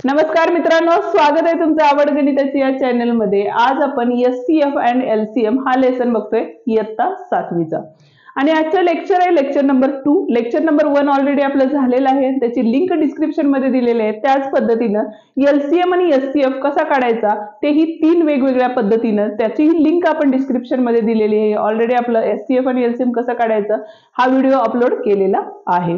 नमस्कार मित्रांनो, स्वागत आहे तुमचं आवड गणिताची या चॅनल मध्ये। आज आपण एचसीएफ अँड एलसीएम हा लेसन बघतोय इयत्ता 7वीचा। आणि आजचं लेक्चर आहे lecture number 2। Lecture number 1 already आपलं झालेलं आहे, त्याची लिंक डिस्क्रिप्शन मध्ये दिलेली आहे। त्याच पद्धतीनं एलसीएम आणि एचसीएफ कसा काढायचा तेही 3 वेगवेगळ्या पद्धतीनं त्याची लिंक आपण डिस्क्रिप्शन मध्ये दिलेली आहे। ऑलरेडी आपलं एचसीएफ आणि एलसीएम कसं काढायचं हा व्हिडिओ अपलोड केलेला आहे।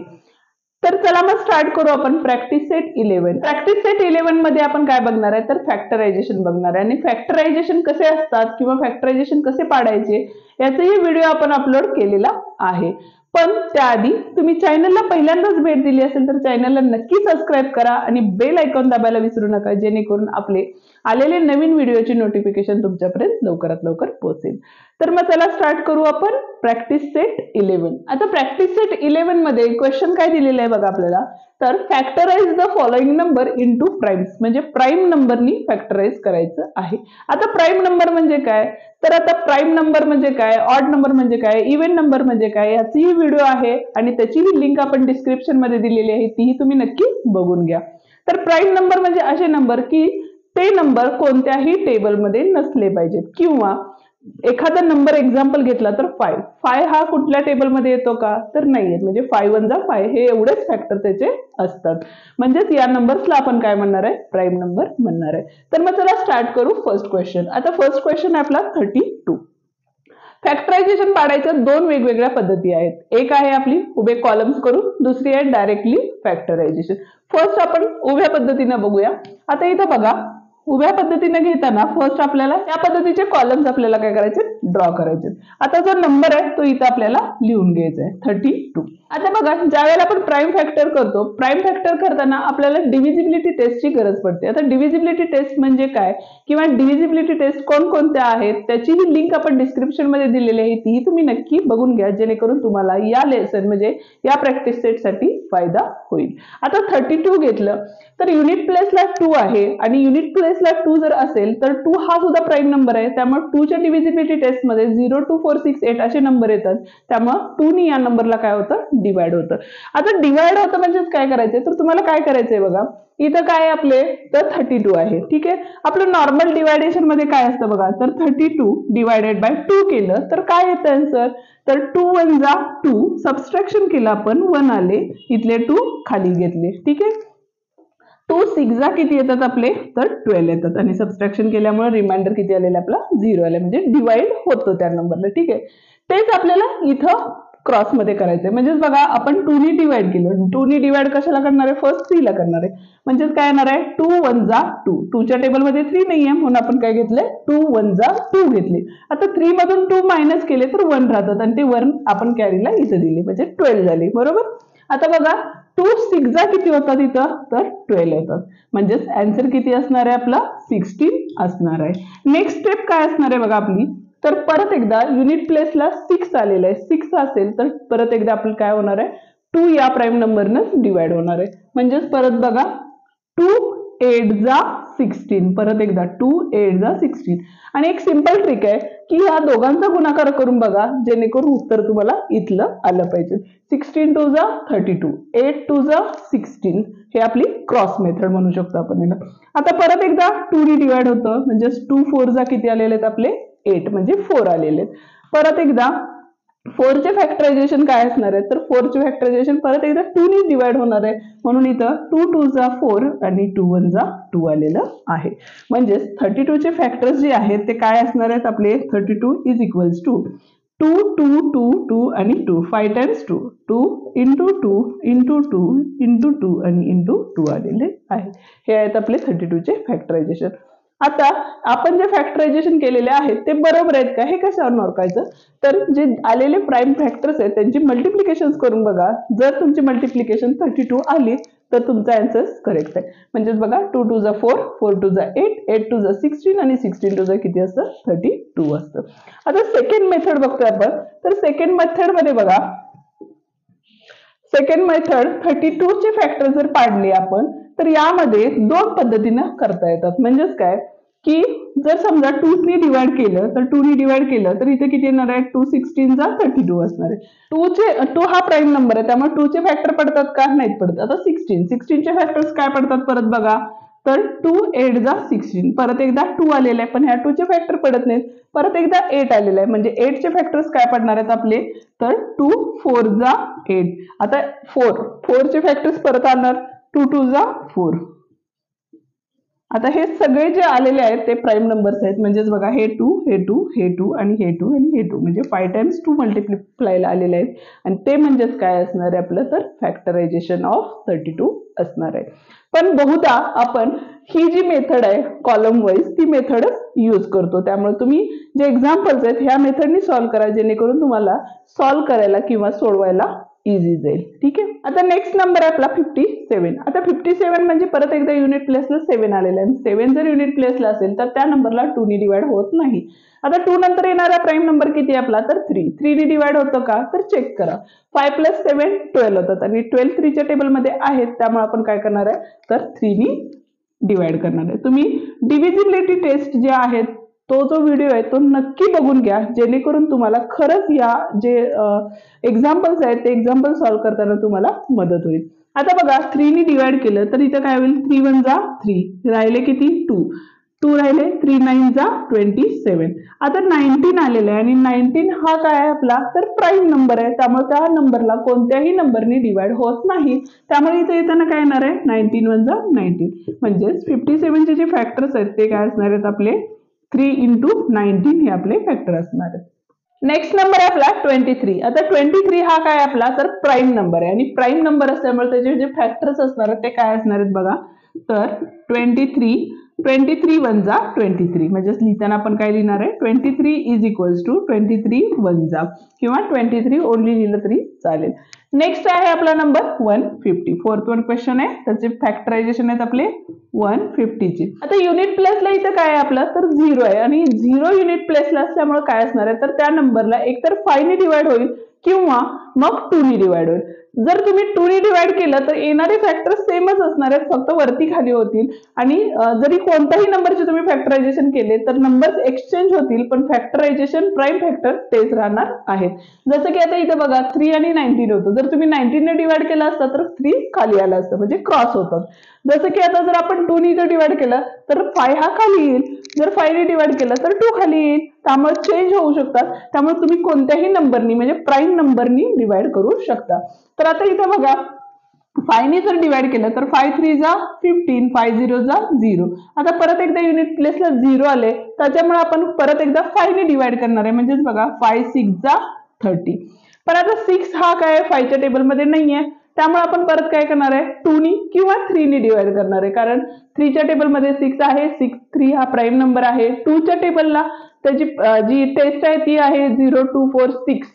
तर चला मग स्टार्ट करू आपण प्रॅक्टिस सेट 11। प्रॅक्टिस सेट 11 मध्ये आपण काय बघणार आहे तर फॅक्टरायझेशन बघणार आहे। आणि फॅक्टरायझेशन कसे असतात किंवा फॅक्टरायझेशन कसे पाडायचे याचाही व्हिडिओ आपण अपलोड केलेला आहे। पण त्याआधी तुम्ही चॅनलला पहिल्यांदाच भेट दिली असेल तर चॅनलला नक्की सबस्क्राइब करा आणि बेल आयकॉन दाबायला विसरू नका, जेणेकरून आपले आलेले नवीन व्हिडिओची नोटिफिकेशन तुमच्यापर्यंत लवकरात लवकर पोहोचेल। तर मग चला स्टार्ट करू आपण प्रॅक्टिस सेट 11। आता प्रॅक्टिस सेट 11 मध्ये क्वेश्चन काय दिलेला आहे बघा आपल्याला, तर factorise the following number into primes, म्हणजे प्राइम नंबरनी फॅक्टराइज करायचं आहे। आता प्राइम नंबर म्हणजे काय, तर आता प्राइम नंबर म्हणजे काय, ऑड नंबर म्हणजे काय, इव्हन नंबर म्हणजे काय याचीही व्हिडिओ आहे आणि त्याचीही लिंक आपण डिस्क्रिप्शन मध्ये दिलेली आहे, तीही तुम्ही नक्की बघून घ्या। तर प्राइम नंबर म्हणजे असे नंबर की ते नंबर कोणत्याही टेबलमध्ये नसले पाहिजेत, किंवा एखादा नंबर एक्झाम्पल घेतला तर 5 हा कुठल्या टेबलमध्ये येतो का तर नाही येत, म्हणजे 5 1 जा 5 हे एवढेच फॅक्टर त्याचे असतात, म्हणजेच या नंबर्सला आपण काय म्हणणार आहे प्राइम नंबर म्हणणार आहे। तर मग चला स्टार्ट करू फर्स्ट क्वेश्चन। आता फर्स्ट क्वेश्चन आहे आपला 32। फॅक्टरायझेशन पाडायच्या 2 वेगवेगळ्या पद्धती आहेत, एक आहे आपली उभे कॉलम्स करून, दुसरी आहे डायरेक्टली फॅक्टरायझेशन। फर्स्ट आपण उभ्या पद्धतीने बघूया। आता इथं बघा उभ्या पद्धतीने घेताना फर्स्ट आपल्याला या पद्धतीचे कॉलम्स आपल्याला काय करायचे ड्रॉ करायचे। आता जो नंबर आहे तो इथं आपल्याला लिहून घ्यायचा आहे 32। आता बघा ज्यावेळेला आपण प्राइम फॅक्टर करतो, प्राइम फॅक्टर करताना आपल्याला डिव्हिजिबिलिटी टेस्टची गरज पडते। आता डिव्हिजिबिलिटी टेस्ट म्हणजे काय किंवा डिव्हिजिबिलिटी टेस्ट कोणकोणत्या आहेत त्याचीही लिंक आपण डिस्क्रिप्शन मध्ये दिलेली आहे, तीही तुम्ही नक्की बघून घ्या, जेणेकरून तुम्हाला या लेसन म्हणजे या प्रॅक्टिस सेट साठी फायदा होईल। आता 32 घेतलं तर युनिट प्लेसला 2 आहे आणि युनिट प्लेसला 2 जर असेल तर 2 हा सुद्धा प्राइम नंबर आहे, त्यामुळे 2 च्या डिव्हिजिबिलिटी टेस्ट मध्ये 0 2 4 6 8 असे नंबर येतात, त्यामुळे 2 नी या नंबरला काय होतं डिवाइड होतं। आता डिवाइड होतं म्हणजे काय करायचंय तर तुम्हाला काय करायचंय बघा, इथं काय आपले तर 32 आहे, ठीक आहे। आपलं नॉर्मल डिवायडेशन मध्ये काय असतं बघा, तर 32 डिवायडेड बाय 2 केलं तर काय येतं आन्सर, तर 2 1 जा 2, सबट्रॅक्शन केलं आपण 1 आले, इथले 2 खाली घेतले, ठीक आहे। 2 6 जा किती येतात आपले तर 12 येतात, आणि सबट्रॅक्शन केल्यामुळे रिमाइंडर किती आलेला आपला 0 आले, म्हणजे डिवाइड होतं त्या नंबरला, ठीक आहे। तेच आपल्याला इथं क्रॉस मध्ये करायचंय, म्हणजे बघा आपण 2 नी डिवाइड केलं, 2 नी डिवाइड कशाला करणार आहे फर्स्ट 3 ला करणार आहे, म्हणजे काय येणार आहे 2 1 जा 2, 2 च्या टेबल मध्ये 3 नाहीये म्हणून आपण काय घेतले 2 1 जा 2 घेतले। आता 3 मधून 2 मायनस केले तर 1 राहतात आणि ते 1 आपण कॅरीला इथं दिले, म्हणजे 12 झाली, बरोबर। आता बघा 2 6 जा किती होतात इथं तर 12 येतात, म्हणजेच आन्सर किती असणार आहे आपला 16 असणार आहे। नेक्स्ट स्टेप काय असणार आहे बघा आपली, तर परत एकदा युनिट प्लेसला 6 आलेलं आहे, 6 असेल तर परत एकदा आपलं काय होणार आहे 2 या प्राइम नंबरनं डिवाइड होणार आहे, म्हणजेच परत बघा 2 8 जा 16, परत एकदा 2 8 जा 16। आणि एक सिंपल ट्रिक आहे की ह्या दोघांचा गुणाकार करून बघा, जेणेकरून उत्तर तुम्हाला इथलं आलं पाहिजे। 16 2 जा 32, 8 2 जा 16, हे आपली क्रॉस मेथड म्हणू शकतो आपण याला। आता परत एकदा 2 नी डिवाइड होतं, म्हणजे 2 4 जा किती आलेले आहेत आपले 8, म्हणजे 4 आलेले आहेत। परत एकदा 4 चे फॅक्टरायझेशन काय असणार आहे तर 4 चे फॅक्टरायझेशन परत एकदा 2 नी डिवाइड होणार आहे, म्हणून इथं 2 2 जा 4 आणि 2 1 जा 2 आलेलं आहे। म्हणजे 32 चे फॅक्टर्स जे आहेत ते काय असणार आहेत आपले 32 इज इक्वल्स टू 2 2 2 2 आणि 2, 5 टाइम्स 2, 2 इंटू 2 इंटू 2 इंटू 2 आणि इंटू 2 आलेले आहे। हे आहेत आपले 32 चे फॅक्टरायझेशन। आता आपण जे फॅक्टरायझेशन केलेले आहेत ते बरोबर आहेत का हे कशावर ओळखायचं, तर जे आलेले प्राइम फॅक्टर्स आहेत त्यांची मल्टिप्लिकेशन करून बघा, जर तुमची मल्टिप्लिकेशन 32 आली तर तुमचा आन्सर करेक्ट आहे। म्हणजे बघा 2 2 जा 4, 4 2 जा 8, 8 2 जा 16 आणि 16 2 जा किती असतं 32 असतं। आता सेकंड मेथड बघतोय आपण, तर सेकंड मेथड मध्ये बघा, सेकंड मेथड 32 चे फॅक्टर जर पाडले आपण तर यामध्ये 2 पद्धतीनं करता येतात, म्हणजेच काय की जर समजा 2 नी डिवाइड केलं तर 2 नी डिवाइड केलं तर इथे किती येणार आहे 2 16 जा 32 असणार आहे। 2 हा प्राइम नंबर आहे, त्यामुळे 2 चे फॅक्टर पडतात का नाहीत पडत। आता 16 चे फॅक्टर्स काय पडतात परत बघा, तर 2 8 जा 16. परत एकदा 2 आलेला आहे, पण ह्या 2 चे फॅक्टर पडत नाहीत. परत एकदा 8 आलेला आहे, म्हणजे 8 चे फॅक्टर्स काय पडणार आहेत आपले, तर 2 4 जा 8. आता 4 चे फॅक्टर्स परत आणणार, 2 2 जा 4. आता हे सगळे जे आलेले आहेत ते प्राईम नंबर्स आहेत. म्हणजेच बघा, हे 2 हे 2 हे 2 आणि हे 2 आणि हे 2, म्हणजे 5 टाइम्स 2 मल्टिप्लायला आलेले आहेत. आणि ते म्हणजेच काय असणार आहे आपलं, तर फॅक्टरायझेशन ऑफ 32 असणार आहे. पण बहुधा आपण ही जी मेथड आहे कॉलम वाईज, ती मेथड यूज करतो. त्यामुळे तुम्ही जे एक्झाम्पल्स आहेत ह्या मेथडनी सॉल्व्ह करा, जेणेकरून तुम्हाला सॉल्व्ह करायला किंवा सोडवायला इझी जाईल. ठीक आहे. आता नेक्स्ट नंबर आहे आपला 57. आता 57 म्हणजे परत एकदा युनिट प्लेसला 7 आलेला आहे. 7 जर युनिट प्लेसला असेल तर त्या नंबरला 2 ने डिवाइड होत नाही. आता 2 नंतर येणारा प्राईम नंबर किती आहे आपला, तर 3. 3 ने डिवाइड होतं का, तर चेक करा. 5 + 7 12 होतात आणि 12 3 च्या टेबलमध्ये आहेत, त्यामुळे आपण काय करणार आहे, तर 3 ने डिवाइड करणार आहे. तुम्ही डिव्हिजिबिलिटी टेस्ट जे आहेत तो जो व्हिडिओ आहे तो नक्की बघून घ्या, जेणेकरून तुम्हाला खरंच या जे एक्झाम्पल्स आहेत ते एक्झाम्पल सॉल्व्ह करताना तुम्हाला मदत होईल. आता बघा, 3 ने डिवाइड केलं तर इथं काय होईल, 3 1 जा 3, राहिले किती 2, 2 राहिले, 3 9 जा 27. आता 19 आलेलं आहे आणि 19 हा काय आहे आपला, तर प्राईम नंबर आहे. त्यामुळे त्या नंबरला कोणत्याही नंबरने डिवाइड होत नाही. त्यामुळे इथे येताना काय येणार आहे, 19 1 जा 19. म्हणजेच 57 चे जे फॅक्टर्स आहेत ते काय असणार आहेत आपले, 3 × 19 हे आपले फॅक्टर असणार आहेत. नेक्स्ट नंबर आहे आपला 23. आता 23 हा काय आपला, तर प्राईम नंबर आहे आणि प्राईम नंबर असल्यामुळे त्याचे जे फॅक्टर्स असणार आहेत ते काय असणार आहेत बघा, तर 23 1 जा 23. म्हणजे लिहिताना आपण काय लिहिणार आहे, 23 = 23 1 जा, किंवा 23 ओनली लिहिलं तरी चालेल. नेक्स्ट आहे आपला नंबर 150. फोर्थ वन क्वेश्चन आहे, त्याचे फॅक्टरायझेशन आहेत आपले 150 चे. आता युनिट प्लेसला इथं काय आहे आपलं, तर 0 आहे आणि 0 युनिट प्लेसला असल्यामुळे काय असणार आहे, तर त्या नंबरला एकतर 5 ने डिवाइड होईल किंवा मग 2 ने डिवाइड होईल. जर तुम्ही 2 ने डिवाइड केलं तर येणारे फॅक्टर सेमच असणार आहेत, फक्त वरती खाली होतील. आणि जरी कोणत्याही नंबरचे तुम्ही फॅक्टरायझेशन केले तर नंबर्स एक्सचेंज होतील, पण फॅक्टरायझेशन प्राईम फॅक्टर तेच राहणार आहेत. जसं की आता इथे बघा 3 आणि 19 होतं, जर तुम्ही 19 ने डिवाइड केलं असतं तर 3 खाली आलं असतं, म्हणजे क्रॉस होतं. जसं की आता जर आपण 2 ने डिवाइड केलं तर 5 हा खाली येईल, जर 5 ने डिवाइड केलं तर 2 खाली येईल. त्यामुळे चेंज होऊ शकतात. त्यामुळे तुम्ही कोणत्याही नंबरनी, म्हणजे प्राईम नंबरनी डिवाइड करू शकता. तर आता इथे बघा, 5 ने जर डिवाइड केलं तर 5 3 जा 15, 5 0 जा 0. आता परत एकदा युनिट प्लेसला 0 आले, त्याच्यामुळे आपण परत एकदा 5 ने डिवाइड करणार आहे. म्हणजेच बघा, 5 6 जा 30. पण आता 6 हा काय 5 च्या टेबलमध्ये नाहीये, त्यामुळे आपण परत काय करणार आहे, 2 ने किंवा 3 ने डिवाइड करणार आहे. कारण 3 च्या टेबलमध्ये 6 आहे, 6 3 हा प्राईम नंबर आहे. 2 च्या टेबलला त्याची जी टेस्ट आहे ती आहे 0 2 4 6,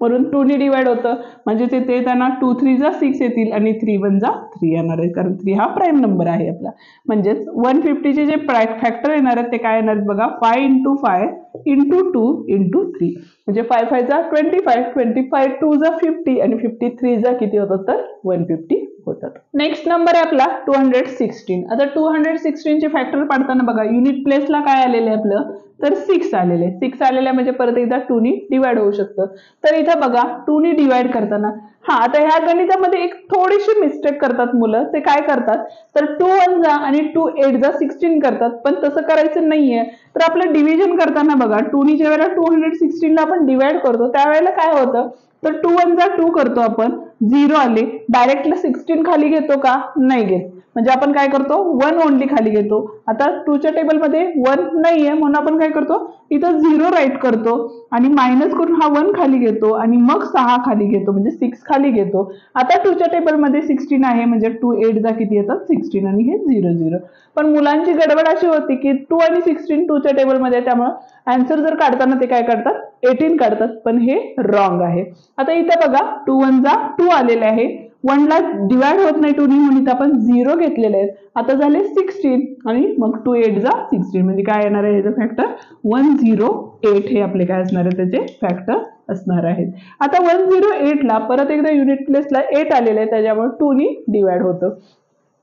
म्हणून 2 ने डिवाइड होतं. म्हणजे ते त्यांना 2 3 जा 6 येतील आणि 3 1 जा 3 येणार आहे, कारण 3 हा प्राईम नंबर आहे आपला. म्हणजेच 150 चे जे फॅक्टर येणार आहेत ते काय येणार आहेत बघा, 5 × 5 × 2 × 3. म्हणजे 5 5 जा 25, 25 2 जा 50 आणि 53 जा किती होतात, तर 150 होतात. नेक्स्ट नंबर आहे आपला 216. आता 216 चे फॅक्टर पाडताना बघा, युनिट प्लेसला काय आलेलं आहे आपलं, तर 6 आलेले आहे. 6 आलेले म्हणजे परत एकदा 2 ने डिवाइड होऊ शकतं. तर इथं बघा 2 ने डिवाइड करताना, आता ह्या गणितामध्ये एक थोडीशी मिस्टेक करतात मुलं. ते काय करतात, तर 2 1 जा आणि 2 8 जा 16 करतात, पण तसं करायचं नाहीये. तर आपलं डिव्हिजन करताना बघा, 2 ने ज्या वेळेला 216 ला आपण डिवाइड करतो त्यावेळेला काय होतं, तर 2 1 जा 2 करतो आपण, 0 आले, डायरेक्टला 16 खाली घेतो का, नाही घेत. म्हणजे आपण काय करतो, 1 ओनली खाली घेतो. आता 2 च्या टेबलमध्ये 1 नाहीये, म्हणून आपण काय करतो, इथं 0 राईट करतो आणि मायनस करून हा 1 खाली घेतो आणि मग 6 खाली घेतो, म्हणजे 6 खाली घेतो. आता 2 च्या टेबलमध्ये 16 आहे, म्हणजे 2 8 जा किती येतात 16 आणि हे 0 0. पण मुलांची गडबड अशी होती की 2 आणि 16 2 च्या टेबलमध्ये, त्यामुळे आन्सर जर काढताना ते काय काढतात, 18 काढतात, पण हे रॉंग आहे. आता इथे बघा 2 1 जा 2 आलेले आहे, 1 ला डिवाइड होत नाही 2 ने, म्हणून इथं आपण 0 घेतलेले आहेत. आता झाले 16 आणि मग 2 8 जा 16, म्हणजे काय येणार आहे याचं फॅक्टर 108 हे आपले काय असणार आहे, त्याचे फॅक्टर असणार आहेत. आता 108 ला परत एकदा युनिट प्लेसला 8 आलेले आहे, त्याच्यामुळे 2 ने डिवाइड होतं.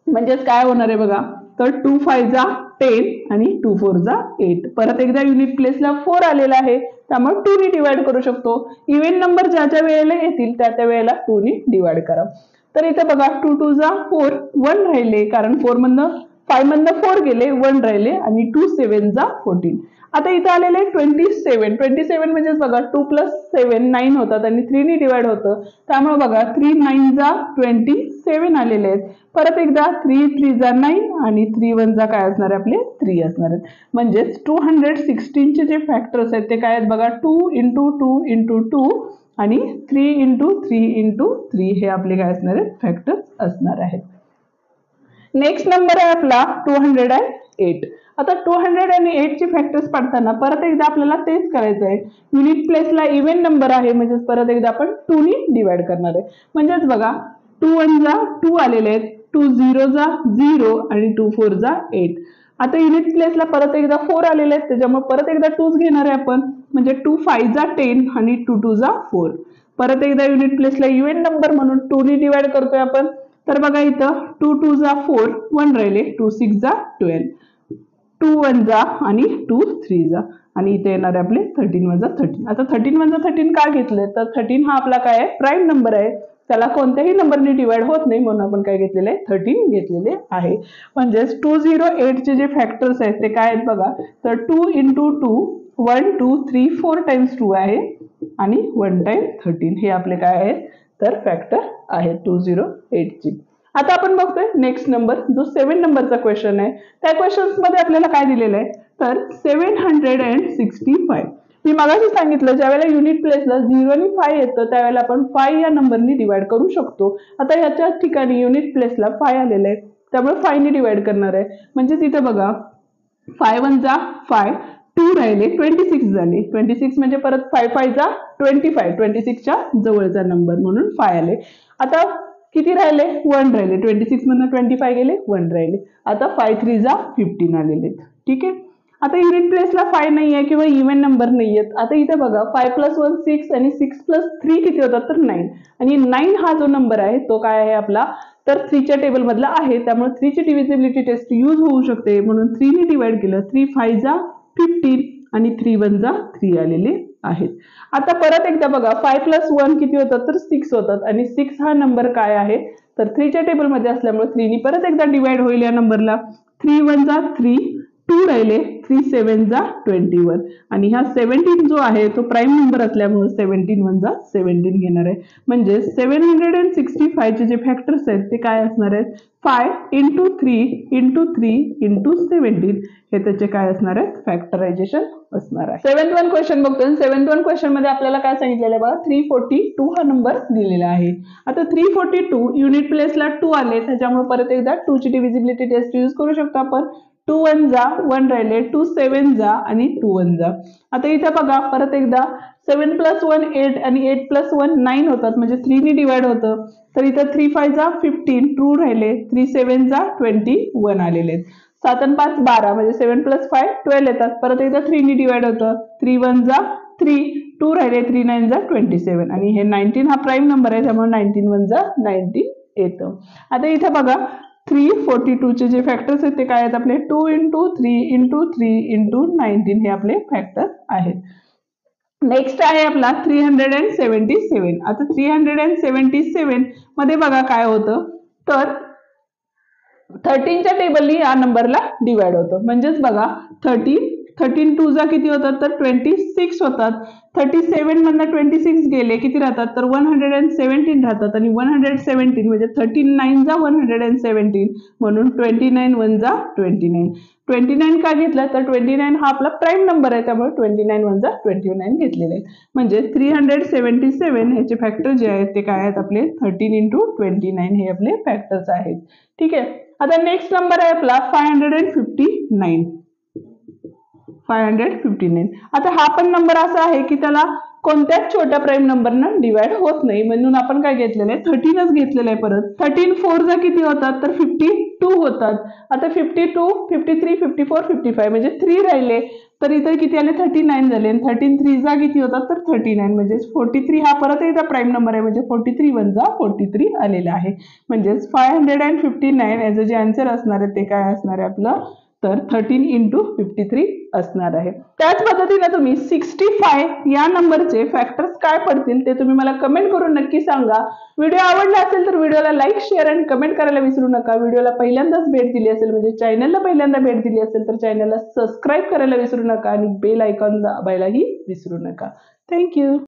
म्हणजेच काय होणार आहे बघा, तर 2 5 जा 10 आणि 2 4 जा 8. परत एकदा युनिट प्लेसला 4 आलेला आहे, त्यामुळे 2 ने डिवाइड करू शकतो. इव्हन नंबर ज्या ज्या वेळेला येतील त्या त्या वेळेला 2 ने डिवाइड करा. तर इथे बघा 2 2 जा 4, 1 राहिले, कारण 4 मधनं 5 मधनं 4 गेले, 1 राहिले आणि 2 7 जा 14. आता इथं आलेले 27 म्हणजेच बघा 2 + 7 9 होतात आणि 3 ने डिवाइड होतं, त्यामुळे बघा 3 9 जा 27 आलेले आहेत. परत एकदा 3 3 जा 9 आणि 3 1 जा काय असणार आहे आपले 3 असणार आहेत. म्हणजेच 216 जे फॅक्टर्स आहेत ते काय आहेत बघा 2 × 2 × 2 आणि 3 × 3 × 3 हे आपले काय असणार आहेत फॅक्टर्स असणार आहेत. नेक्स्ट नंबर आहे आपला 208. आता 208 ची फॅक्टर्स पडताना परत एकदा आपल्याला तेच करायचं आहे. युनिट प्लेसला इव्हन नंबर आहे म्हणजे परत एकदा आपण 2 ने डिवाइड करणार आहे. म्हणजेच बघा 2 1 जा 2 आलेले आहेत, 2 0 जा 0 आणि 2 4 जा 8. आता युनिट प्लेसला परत एकदा 4 आलेले आहेत त्याच्यामुळे परत एकदा 2 घेणार आहे आपण, म्हणजे 2 5 जा 10 आणि 2 2 जा 4. परत एकदा युनिट प्लेसला इव्हन नंबर म्हणून 2 ने डिवाइड करतोय आपण. तर बघा इथं 2 2 जा 4, 1 राहिले, 2 6 जा 12, 2 1 जा आणि 2 3 जा आणि इथे येणार आहे आपले 13 वजा 13. आता 13 वजा 13 का घेतले तर 13 हा आपला काय आहे प्राईम नंबर आहे, त्याला कोणत्याही नंबरने डिवाइड होत नाही म्हणून आपण काय घेतलेले आहे 13 घेतलेले आहे. म्हणजेच 208 चे जे फॅक्टर्स आहेत ते काय आहेत बघा, तर 2 × 2 1 2 3 4 टाइम्स 2 आहे आणि 1 टाइम 13 हे आपले काय आहेत तर फॅक्टर आहेत 208 ची. आता आपण बघतोय नेक्स्ट नंबर जो 7 नंबरचा क्वेश्चन आहे. त्या क्वेश्चन्स मध्ये आपल्याला काय दिलेलं आहे तर 765. मी मगाशी सांगितलं ज्यावेळेला युनिट प्लेसला 0 आणि 5 येतं त्यावेळेला आपण 5 या नंबरने डिवाइड करू शकतो. आता याच्या ठिकाणी युनिट प्लेसला 5 आलेलं आहे त्यामुळे 5 ने डिवाइड करणार आहे. म्हणजे तिथे बघा 5 1 जा 5, 2 राहिले, 26 झाले, 26 म्हणजे परत 5 5 जा 25, 26 च्या जवळचा नंबर म्हणून 5 आले. आता किती राहिले 1 राहिले, 26 मधून 25 गेले 1 राहिले. आता 5 3 जा 15 आलेले. ठीक आहे. आता युनिट प्लेसला 5 नाही आहे किंवा इव्हन नंबर नाही आहेत. आता इथे बघा 5 + 1 6 आणि 6 + 3 किती होतात तर 9 आणि 9 हा जो नंबर आहे तो काय आहे आपला तर 3 च्या टेबल मधला आहे त्यामुळे 3 ची डिव्हिजिबिलिटी टेस्ट यूज होऊ शकते म्हणून 3 ने डिवाइड केलं, 3 5 जा 15 आणि 3 1 जा 3 आलेले आहेत. आता परत एकदा बघा 5 + 1 किती होतात तर 6 होतात आणि 6 हा नंबर काय आहे तर 3 च्या टेबल मध्ये असल्यामुळे 3 ने परत एकदा डिवाइड होईल या नंबरला. 3 1 जा 3, 2 राहिले, 3 7 जा 21 आणि हा 17 जो आहे तो प्राईम नंबर असल्यामुळे 17 1 जा 17 घेणार आहे. म्हणजे 765 चे जे फॅक्टर्स आहेत ते काय असणार आहेत 5 × 3 × 3 × 17 हे त्याचे काय असणार आहे फॅक्टरायझेशन असणार आहे. 7th वन क्वेश्चन बघतोय. 7th वन क्वेश्चन मध्ये आपल्याला काय सांगितलेलं आहे बघा 342 हा नंबर दिलेला आहे. आता 342 युनिट प्लेसला 2 आले त्याच्यामुळे परत एकदा 2 ची डिव्हिजिबिलिटी टेस्ट यूज करू शकतो आपण. 2 1 जा 1 राहिले, 2 7 जा आणि 2 1 जा. आता इथे बघा परत एकदा 7 + 1 8 आणि 8 + 1 9 होतात म्हणजे 3 ने डिवाइड होतं. तर इथं 3 5 जा 15, 2 राहिले, 3 7 जा 21 आलेले आहेत. 7 आणि 5 12 म्हणजे 7 + 5 12 येतात. परत एकदा 3 ने डिवाइड होतं, 3 1 जा 3, 2 राहिले, 3 9 जा 27 आणि हे 19 हा प्राईम नंबर आहे त्यामुळे 19 1 जा 19 येतं. आता इथे बघा 342 चे जे फॅक्टर्स आहेत ते काय आहेत आपले 2 × 3 × 3 × 19 हे आपले फॅक्टर आहेत. नेक्स्ट आहे आपला 377. आता 377 मध्ये बघा काय होतं तर 13 च्या टेबलनी या नंबरला डिवाइड होतं. म्हणजेच बघा 13 2 जा किती होतात तर 26 होतात. 37 मधनं 26 गेले किती राहतात तर 117 राहतात आणि 117 म्हणजे 13 9 जा 117 म्हणून 29 1 जा 29. 29 का घेतला तर 29 हा आपला प्राईम नंबर आहे त्यामुळे 29 1 जा 29 घेतलेले आहे. म्हणजे 377 ह्याचे फॅक्टर जे आहेत ते काय आहेत आपले 13 × 29 हे आपले फॅक्टर्स आहेत. ठीक आहे. आता नेक्स्ट नंबर आहे आपला 559. 559. आता हा पण नंबर असा आहे की त्याला कोणत्याच छोट्या प्राईम नंबरनं डिवाइड होत नाही म्हणून आपण काय घेतलेलं आहे 13च घेतलेलं आहे. परत 13 4 जा किती होतात तर 52 होतात. आता 52 53 54 55 म्हणजे 3 राहिले तर इथे किती आले 39 झाले आणि 13 3 जा किती होतात तर 39 म्हणजे 43 हा परत एकदा प्राईम नंबर आहे म्हणजे 43 1 जा 43 आलेला आहे. म्हणजेच 559 याचं जे आन्सर असणार आहे ते काय असणार आहे आपलं तर 13 into 53 असणार आहे. त्याच पद्धतीने तुम्ही 65 या नंबरचे फॅक्टर्स काय पडतील ते तुम्ही मला कमेंट करून नक्की सांगा. व्हिडिओ आवडला असेल तर व्हिडिओला लाईक, शेअर आणि कमेंट करायला विसरू नका. व्हिडिओला पहिल्यांदाच भेट दिली असेल म्हणजे चॅनलला पहिल्यांदा भेट दिली असेल तर चॅनलला सबस्क्राईब करायला विसरू नका आणि बेल आयकॉन दाबायलाही विसरू नका. थँक्यू.